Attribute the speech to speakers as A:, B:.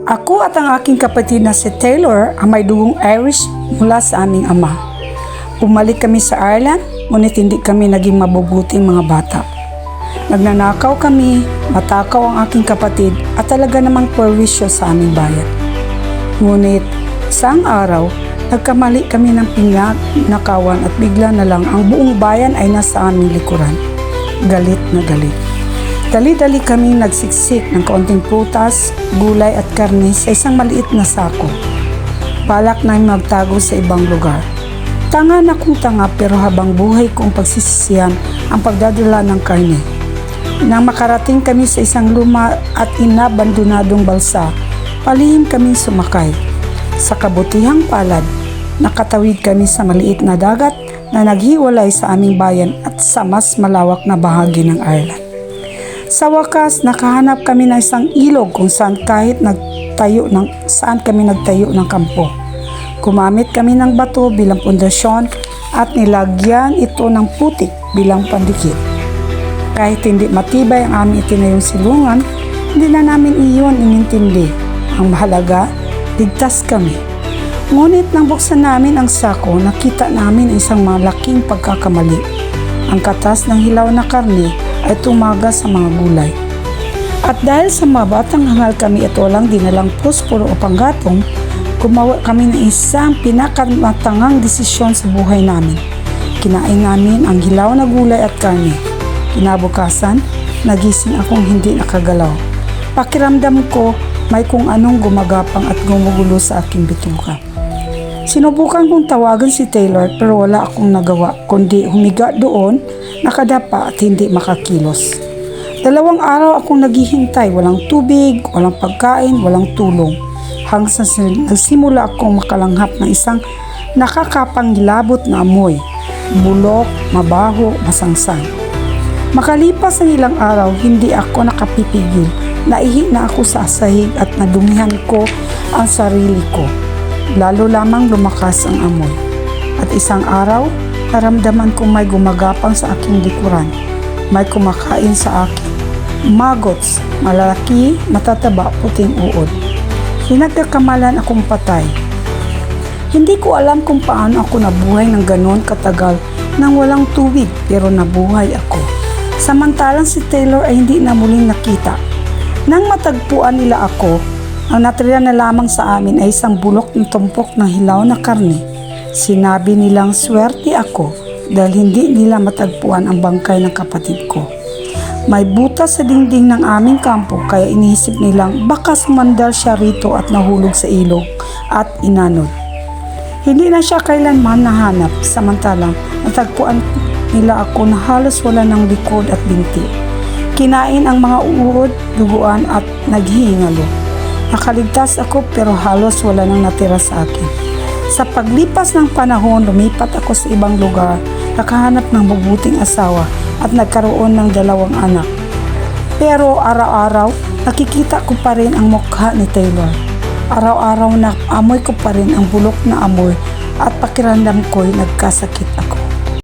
A: Ako at ang aking kapatid na si Taylor ang may dugong Irish mula sa aming ama. Bumalik kami sa Ireland, ngunit hindi kami naging mabubuting mga bata. Nagnanakaw kami, matakaw ang aking kapatid at talaga namang perwisyo sa aming bayan. Ngunit isang araw, nagkamali kami ng pinag-nakawan at bigla na lang ang buong bayan ay nasa aming likuran. Galit na galit. Dali-dali kaming nagsiksik ng kaunting prutas, gulay at karne sa isang maliit na sako. Balak namin magtago sa ibang lugar. Tanga na kung tanga pero habang buhay kong pagsisisihan ang pagdadala ng karne. Nang makarating kami sa isang luma at inabandonadong balsa, palihim kaming sumakay. Sa kabutihang palad, nakatawid kami sa maliit na dagat na naghiwalay sa aming bayan at sa mas malawak na bahagi ng Ireland. Sa wakas, nakahanap kami ng isang ilog kung saan kami nagtayo ng kampo. Gumamit kami ng bato bilang pundasyon at nilagyan ito ng putik bilang pandikit. Kahit hindi matibay ang aming itinayong silungan, hindi na namin iyon inintindi. Ang mahalaga, ligtas kami. Ngunit nang buksan namin ang sako, nakita namin isang malaking pagkakamali. Ang katas ng hilaw na karne ay tumaga sa mga gulay. At dahil sa mabatang hangal kami ito lang dinalang posporo o panggatong, gumawa kami ng isang pinakamatangang desisyon sa buhay namin. Kinain namin ang hilaw na gulay at karne. Kinabukasan, nagising akong hindi nakagalaw. Pakiramdam ko may kung anong gumagapang at gumugulo sa aking bituka. Sinubukan kong tawagan si Taylor pero wala akong nagawa kundi humiga doon, nakadapa at hindi makakilos. 2 araw akong naghihintay, walang tubig, walang pagkain, walang tulong. Hanggang nagsimula akong makalanghap ng isang nakakapangilabot na amoy, bulok, mabaho, masangsang. Makalipas ang ilang araw, hindi ako nakapipigil. Naihi na ako sa sahig at nadumihan ko ang sarili ko. Lalo lamang lumakas ang amoy. At isang araw, naramdaman kong may gumagapang sa aking likuran. May kumakain sa akin. Maggots, malalaki, matataba, puting uod. Pinagkakamalan akong patay. Hindi ko alam kung paano ako nabuhay ng ganon katagal nang walang tubig pero nabuhay ako. Samantalang si Taylor ay hindi na muling nakita. Nang matagpuan nila ako, ang natira na lamang sa amin ay isang bulok ng tumpok ng hilaw na karne. Sinabi nilang swerte ako dahil hindi nila matagpuan ang bangkay ng kapatid ko. May butas sa dingding ng aming kampo kaya iniisip nilang baka sumandal siya rito at nahulog sa ilog at inanod. Hindi na siya kailanman nahanap, samantalang natagpuan nila ako na halos wala ng likod at binti. Kinain ang mga uod, duguan at naghihingalo. Nakaligtas ako pero halos wala nang natira sa akin. Sa paglipas ng panahon, lumipat ako sa ibang lugar, nakahanap ng mabuting asawa at nagkaroon ng 2 anak. Pero araw-araw, nakikita ko pa rin ang mukha ni Taylor. Araw-araw na amoy ko pa rin ang bulok na amoy at pakiramdam ko'y nagkasakit ako.